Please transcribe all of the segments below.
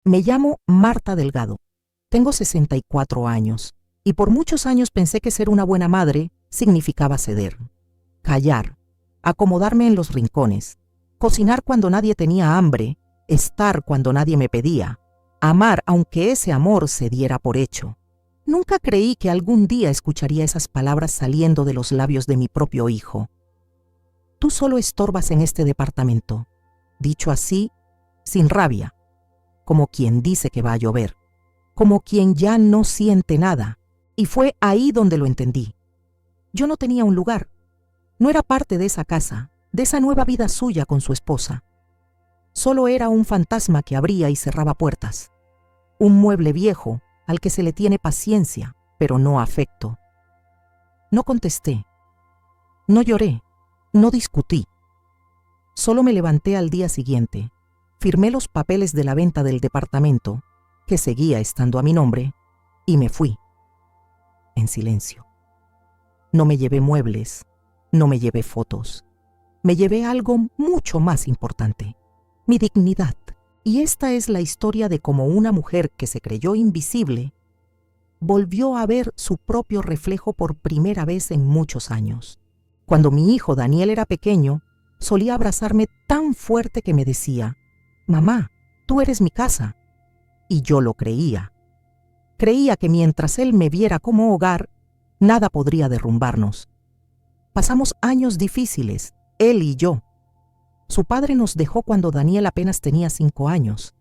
Me llamo Marta Delgado. Tengo 64 años y por muchos años pensé que ser una buena madre significaba ceder, callar, acomodarme en los rincones, cocinar cuando nadie tenía hambre, estar cuando nadie me pedía, amar aunque ese amor se diera por hecho. Nunca creí que algún día escucharía esas palabras saliendo de los labios de mi propio hijo. Tú solo estorbas en este departamento, dicho así, sin rabia, como quien dice que va a llover, como quien ya no siente nada, y fue ahí donde lo entendí. Yo no tenía un lugar, no era parte de esa casa, de esa nueva vida suya con su esposa. Solo era un fantasma que abría y cerraba puertas, un mueble viejo al que se le tiene paciencia, pero no afecto. No contesté, no lloré, no discutí. Solo me levanté al día siguiente, firmé los papeles de la venta del departamento, que seguía estando a mi nombre, y me fui, en silencio. No me llevé muebles, no me llevé fotos. Me llevé algo mucho más importante, mi dignidad. Y esta es la historia de cómo una mujer que se creyó invisible volvió a ver su propio reflejo por primera vez en muchos años. Cuando mi hijo Daniel era pequeño, solía abrazarme tan fuerte que me decía: «Mamá, tú eres mi casa». Y yo lo creía. Creía que mientras él me viera como hogar, nada podría derrumbarnos. Pasamos años difíciles, él y yo. Su padre nos dejó cuando Daniel apenas tenía 5 años.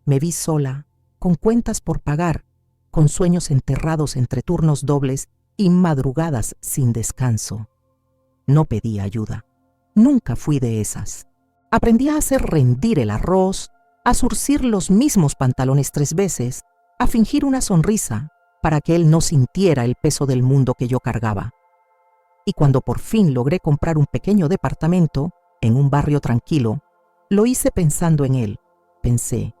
Me vi sola, con cuentas por pagar, con sueños enterrados entre turnos dobles y madrugadas sin descanso. No pedí ayuda. Nunca fui de esas. Aprendí a hacer rendir el arroz, a zurcir los mismos pantalones 3 veces, a fingir una sonrisa para que él no sintiera el peso del mundo que yo cargaba. Y cuando por fin logré comprar un pequeño departamento en un barrio tranquilo, lo hice pensando en él. Pensé,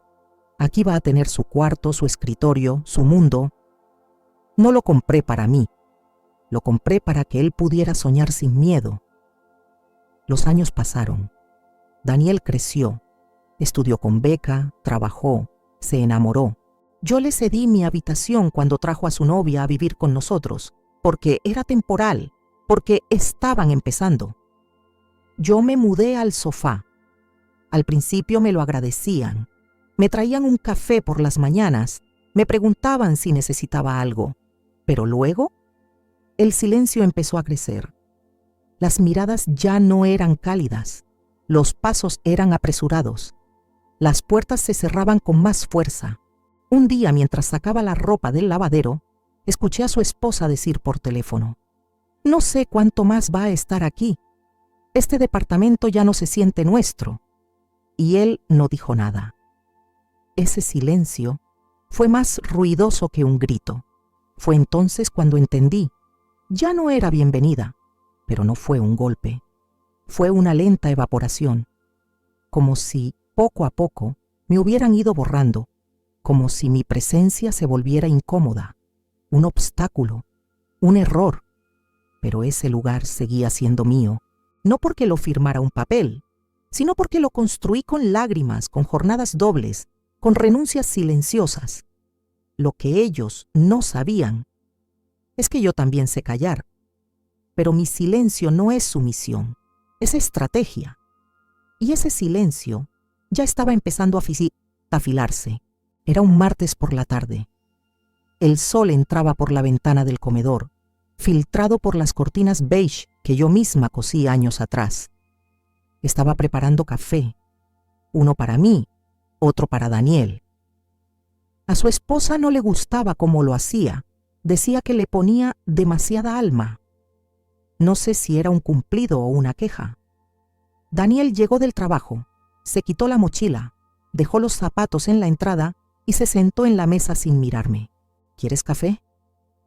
aquí va a tener su cuarto, su escritorio, su mundo. No lo compré para mí, lo compré para que él pudiera soñar sin miedo. Los años pasaron. Daniel creció, estudió con beca, trabajó, se enamoró. Yo le cedí mi habitación cuando trajo a su novia a vivir con nosotros, porque era temporal, porque estaban empezando. Yo me mudé al sofá. Al principio me lo agradecían. Me traían un café por las mañanas, me preguntaban si necesitaba algo. Pero luego, el silencio empezó a crecer. Las miradas ya no eran cálidas, los pasos eran apresurados. Las puertas se cerraban con más fuerza. Un día, mientras sacaba la ropa del lavadero, escuché a su esposa decir por teléfono: «No sé cuánto más va a estar aquí. Este departamento ya no se siente nuestro». Y él no dijo nada. Ese silencio fue más ruidoso que un grito. Fue entonces cuando entendí. Ya no era bienvenida, pero no fue un golpe. Fue una lenta evaporación, como si, poco a poco, me hubieran ido borrando, como si mi presencia se volviera incómoda, un obstáculo, un error. Pero ese lugar seguía siendo mío, no porque lo firmara un papel, sino porque lo construí con lágrimas, con jornadas dobles, con renuncias silenciosas. Lo que ellos no sabían es que yo también sé callar, pero mi silencio no es sumisión, es estrategia. Y ese silencio ya estaba empezando a afilarse. Era un martes por la tarde. El sol entraba por la ventana del comedor, filtrado por las cortinas beige que yo misma cosí años atrás. Estaba preparando café, uno para mí, otro para Daniel. A su esposa no le gustaba cómo lo hacía, decía que le ponía demasiada alma. No sé si era un cumplido o una queja. Daniel llegó del trabajo, se quitó la mochila, dejó los zapatos en la entrada y se sentó en la mesa sin mirarme. ¿Quieres café?,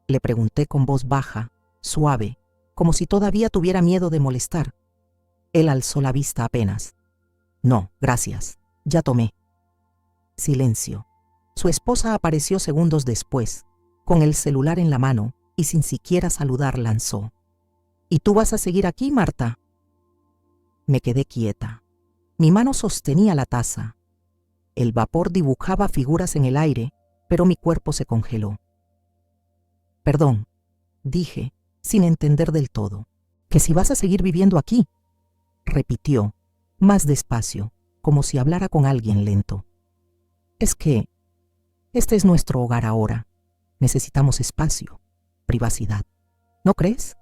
le pregunté con voz baja, suave, como si todavía tuviera miedo de molestar. Él alzó la vista apenas. «No, gracias, ya tomé». Silencio. Su esposa apareció segundos después, con el celular en la mano y sin siquiera saludar lanzó: «¿Y tú vas a seguir aquí, Marta?». Me quedé quieta. Mi mano sostenía la taza. El vapor dibujaba figuras en el aire, pero mi cuerpo se congeló. Perdón, dije, sin entender del todo. Que si vas a seguir viviendo aquí, repitió, más despacio, como si hablara con alguien lento. Es que este es nuestro hogar ahora. Necesitamos espacio, privacidad. ¿No crees?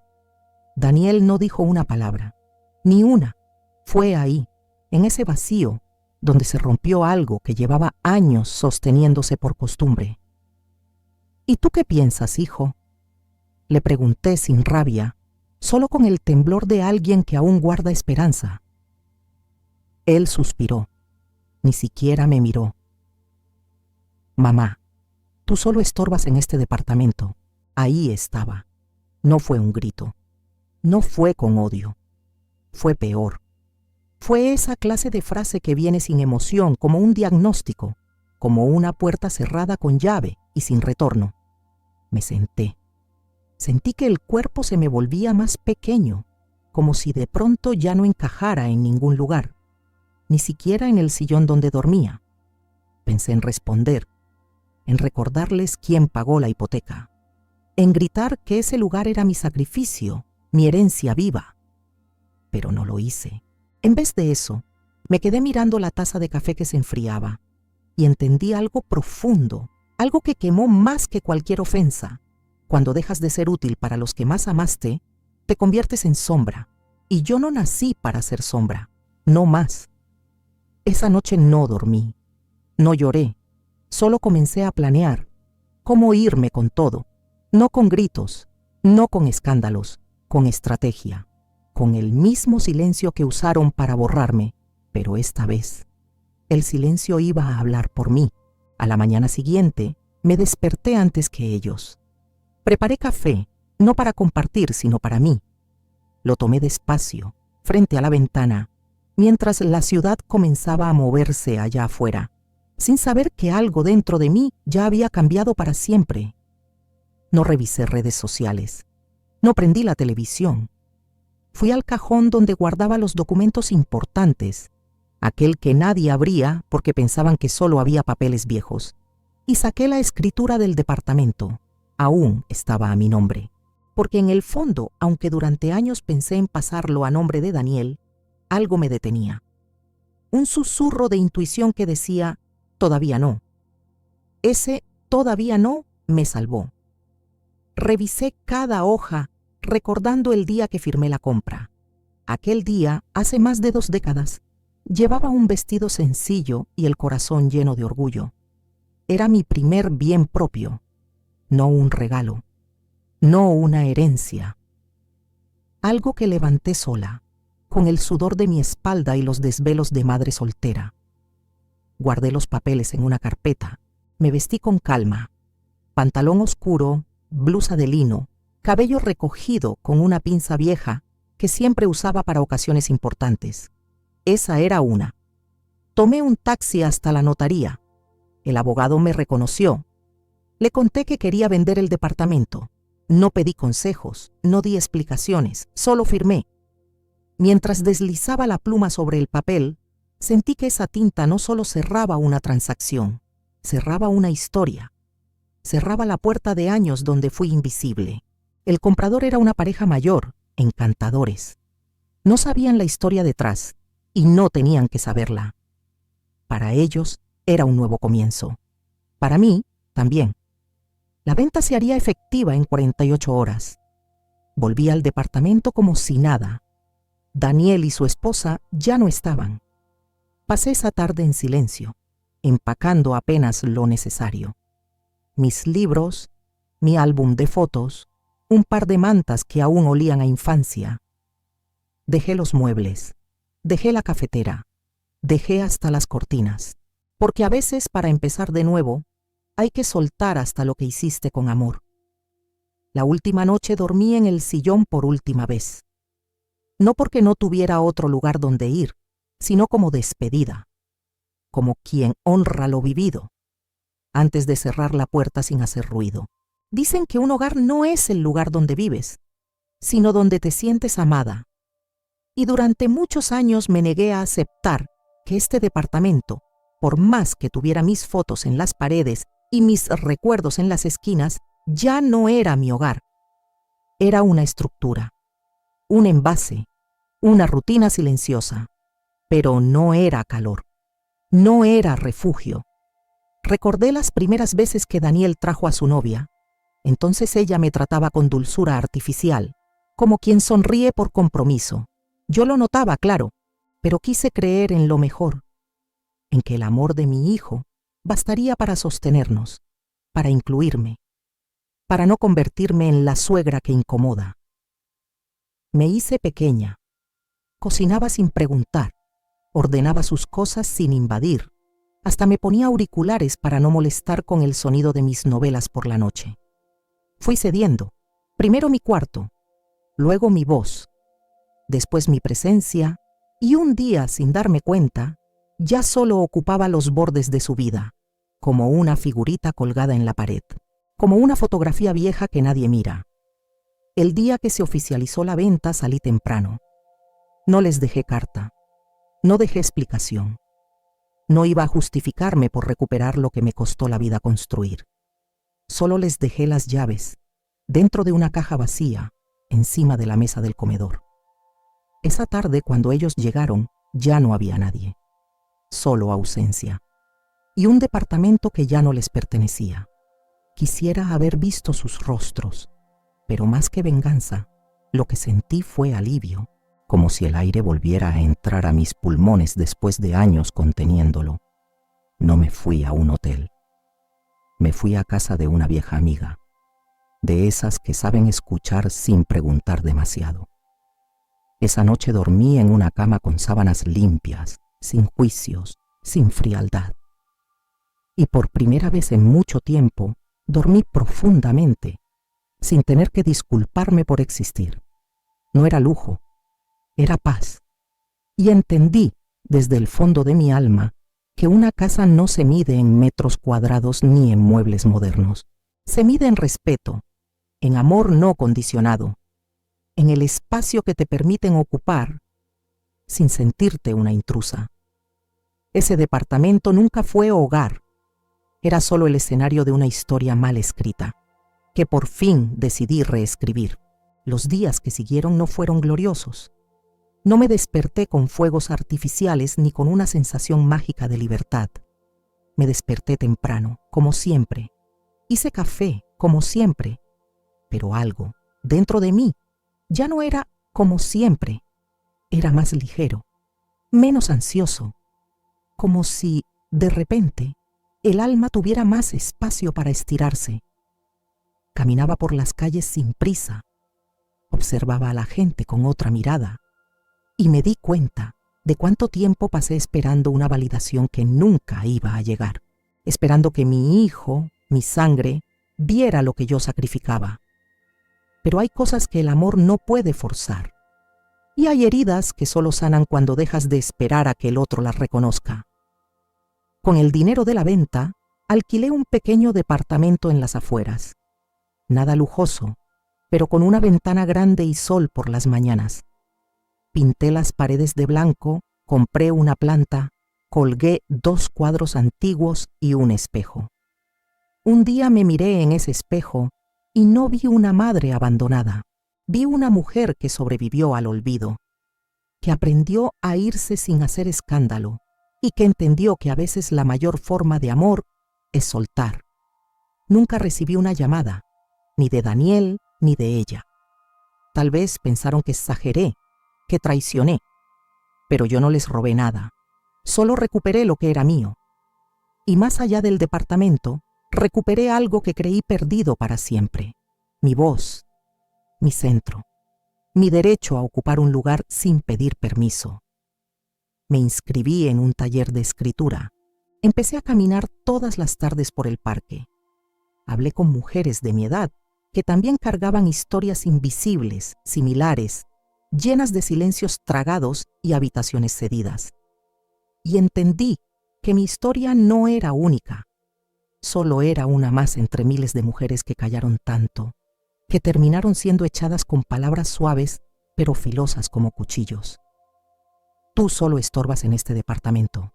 Daniel no dijo una palabra, ni una. Fue ahí, en ese vacío, donde se rompió algo que llevaba años sosteniéndose por costumbre. ¿Y tú qué piensas, hijo? Le pregunté sin rabia, solo con el temblor de alguien que aún guarda esperanza. Él suspiró, ni siquiera me miró. Mamá, tú solo estorbas en este departamento. Ahí estaba. No fue un grito. No fue con odio. Fue peor. Fue esa clase de frase que viene sin emoción, como un diagnóstico, como una puerta cerrada con llave y sin retorno. Me senté. Sentí que el cuerpo se me volvía más pequeño, como si de pronto ya no encajara en ningún lugar, ni siquiera en el sillón donde dormía. Pensé en responder, en recordarles quién pagó la hipoteca, en gritar que ese lugar era mi sacrificio, mi herencia viva. Pero no lo hice. En vez de eso, me quedé mirando la taza de café que se enfriaba y entendí algo profundo, algo que quemó más que cualquier ofensa. Cuando dejas de ser útil para los que más amaste, te conviertes en sombra. Y yo no nací para ser sombra, no más. Esa noche no dormí, no lloré, solo comencé a planear cómo irme con todo, no con gritos, no con escándalos, con estrategia, con el mismo silencio que usaron para borrarme, pero esta vez el silencio iba a hablar por mí. A la mañana siguiente me desperté antes que ellos. Preparé café, no para compartir, sino para mí. Lo tomé despacio, frente a la ventana, mientras la ciudad comenzaba a moverse allá afuera, sin saber que algo dentro de mí ya había cambiado para siempre. No revisé redes sociales, no prendí la televisión. Fui al cajón donde guardaba los documentos importantes, aquel que nadie abría porque pensaban que solo había papeles viejos, y saqué la escritura del departamento. Aún estaba a mi nombre, porque en el fondo, aunque durante años pensé en pasarlo a nombre de Daniel, algo me detenía. Un susurro de intuición que decía, todavía no. Ese todavía no me salvó. Revisé cada hoja, recordando el día que firmé la compra. Aquel día, hace más de 2 décadas, llevaba un vestido sencillo y el corazón lleno de orgullo. Era mi primer bien propio. No un regalo, no una herencia. Algo que levanté sola, con el sudor de mi espalda y los desvelos de madre soltera. Guardé los papeles en una carpeta, me vestí con calma. Pantalón oscuro, blusa de lino, cabello recogido con una pinza vieja que siempre usaba para ocasiones importantes. Esa era una. Tomé un taxi hasta la notaría. El abogado me reconoció. Le conté que quería vender el departamento. No pedí consejos, no di explicaciones, solo firmé. Mientras deslizaba la pluma sobre el papel, sentí que esa tinta no solo cerraba una transacción, cerraba una historia. Cerraba la puerta de años donde fui invisible. El comprador era una pareja mayor, encantadores. No sabían la historia detrás y no tenían que saberla. Para ellos era un nuevo comienzo. Para mí, también. La venta se haría efectiva en 48 horas. Volví al departamento como si nada. Daniel y su esposa ya no estaban. Pasé esa tarde en silencio, empacando apenas lo necesario. Mis libros, mi álbum de fotos, un par de mantas que aún olían a infancia. Dejé los muebles, dejé la cafetera, dejé hasta las cortinas, porque a veces para empezar de nuevo hay que soltar hasta lo que hiciste con amor. La última noche dormí en el sillón por última vez. No porque no tuviera otro lugar donde ir, sino como despedida, como quien honra lo vivido, antes de cerrar la puerta sin hacer ruido. Dicen que un hogar no es el lugar donde vives, sino donde te sientes amada. Y durante muchos años me negué a aceptar que este departamento, por más que tuviera mis fotos en las paredes y mis recuerdos en las esquinas, ya no era mi hogar. Era una estructura, un envase, una rutina silenciosa, pero no era calor, no era refugio. Recordé las primeras veces que Daniel trajo a su novia. Entonces ella me trataba con dulzura artificial, como quien sonríe por compromiso. Yo lo notaba, claro, pero quise creer en lo mejor, en que el amor de mi hijo bastaría para sostenernos, para incluirme, para no convertirme en la suegra que incomoda. Me hice pequeña, cocinaba sin preguntar, ordenaba sus cosas sin invadir, hasta me ponía auriculares para no molestar con el sonido de mis novelas por la noche. Fui cediendo, primero mi cuarto, luego mi voz, después mi presencia, y un día, sin darme cuenta, ya solo ocupaba los bordes de su vida, como una figurita colgada en la pared, como una fotografía vieja que nadie mira. El día que se oficializó la venta salí temprano. No les dejé carta, no dejé explicación. No iba a justificarme por recuperar lo que me costó la vida construir. Solo les dejé las llaves, dentro de una caja vacía, encima de la mesa del comedor. Esa tarde, cuando ellos llegaron, ya no había nadie. Solo ausencia. Y un departamento que ya no les pertenecía. Quisiera haber visto sus rostros, pero más que venganza, lo que sentí fue alivio, como si el aire volviera a entrar a mis pulmones después de años conteniéndolo. No me fui a un hotel. Me fui a casa de una vieja amiga, de esas que saben escuchar sin preguntar demasiado. Esa noche dormí en una cama con sábanas limpias, sin juicios, sin frialdad. Y por primera vez en mucho tiempo, dormí profundamente, sin tener que disculparme por existir. No era lujo, era paz. Y entendí, desde el fondo de mi alma, que una casa no se mide en metros cuadrados ni en muebles modernos. Se mide en respeto, en amor no condicionado, en el espacio que te permiten ocupar sin sentirte una intrusa. Ese departamento nunca fue hogar. Era solo el escenario de una historia mal escrita, que por fin decidí reescribir. Los días que siguieron no fueron gloriosos. No me desperté con fuegos artificiales ni con una sensación mágica de libertad. Me desperté temprano, como siempre. Hice café, como siempre. Pero algo, dentro de mí, ya no era como siempre. Era más ligero, menos ansioso. Como si, de repente, el alma tuviera más espacio para estirarse. Caminaba por las calles sin prisa. Observaba a la gente con otra mirada. Y me di cuenta de cuánto tiempo pasé esperando una validación que nunca iba a llegar, esperando que mi hijo, mi sangre, viera lo que yo sacrificaba. Pero hay cosas que el amor no puede forzar, y hay heridas que solo sanan cuando dejas de esperar a que el otro las reconozca. Con el dinero de la venta, alquilé un pequeño departamento en las afueras. Nada lujoso, pero con una ventana grande y sol por las mañanas. Pinté las paredes de blanco, compré una planta, colgué 2 cuadros antiguos y un espejo. Un día me miré en ese espejo y no vi una madre abandonada. Vi una mujer que sobrevivió al olvido, que aprendió a irse sin hacer escándalo y que entendió que a veces la mayor forma de amor es soltar. Nunca recibí una llamada, ni de Daniel ni de ella. Tal vez pensaron que exageré, que traicioné, pero yo no les robé nada, solo recuperé lo que era mío. Y más allá del departamento, recuperé algo que creí perdido para siempre: mi voz, mi centro, mi derecho a ocupar un lugar sin pedir permiso. Me inscribí en un taller de escritura. Empecé a caminar todas las tardes por el parque. Hablé con mujeres de mi edad que también cargaban historias invisibles, similares, llenas de silencios tragados y habitaciones cedidas. Y entendí que mi historia no era única. Solo era una más entre miles de mujeres que callaron tanto, que terminaron siendo echadas con palabras suaves pero filosas como cuchillos. Tú solo estorbas en este departamento.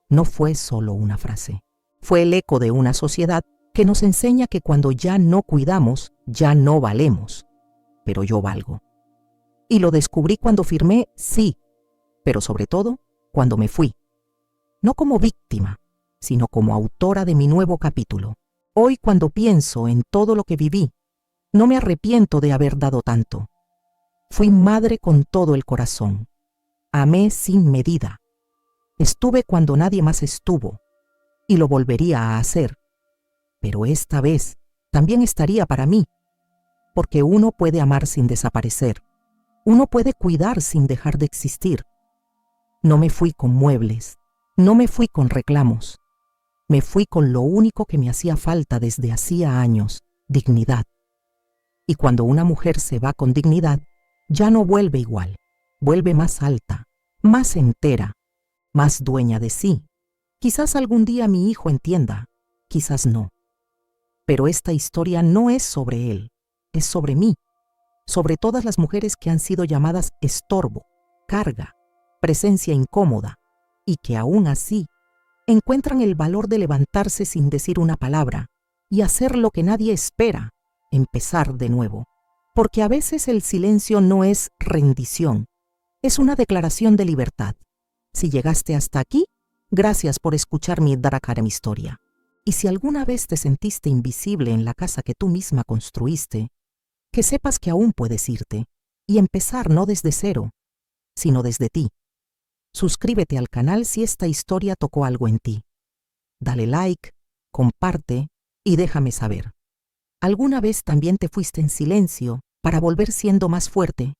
no fue solo una frase. Fue el eco de una sociedad que nos enseña que cuando ya no cuidamos, ya no valemos. Pero yo valgo. Y lo descubrí cuando firmé sí, pero sobre todo cuando me fui. No como víctima, sino como autora de mi nuevo capítulo. Hoy, cuando pienso en todo lo que viví, no me arrepiento de haber dado tanto. Fui madre con todo el corazón. Amé sin medida. Estuve cuando nadie más estuvo, y lo volvería a hacer. Pero esta vez también estaría para mí, porque uno puede amar sin desaparecer. Uno puede cuidar sin dejar de existir. No me fui con muebles, no me fui con reclamos. Me fui con lo único que me hacía falta desde hacía años, dignidad. Y cuando una mujer se va con dignidad, ya no vuelve igual, vuelve más alta, más entera, más dueña de sí. Quizás algún día mi hijo entienda, quizás no. Pero esta historia no es sobre él, es sobre mí, sobre todas las mujeres que han sido llamadas estorbo, carga, presencia incómoda, y que aún así encuentran el valor de levantarse sin decir una palabra y hacer lo que nadie espera, empezar de nuevo. Porque a veces el silencio no es rendición, es una declaración de libertad. Si llegaste hasta aquí, gracias por escuchar mi Darakarem historia. Y si alguna vez te sentiste invisible en la casa que tú misma construiste, que sepas que aún puedes irte y empezar no desde cero, sino desde ti. Suscríbete al canal si esta historia tocó algo en ti. Dale like, comparte y déjame saber. ¿Alguna vez también te fuiste en silencio para volver siendo más fuerte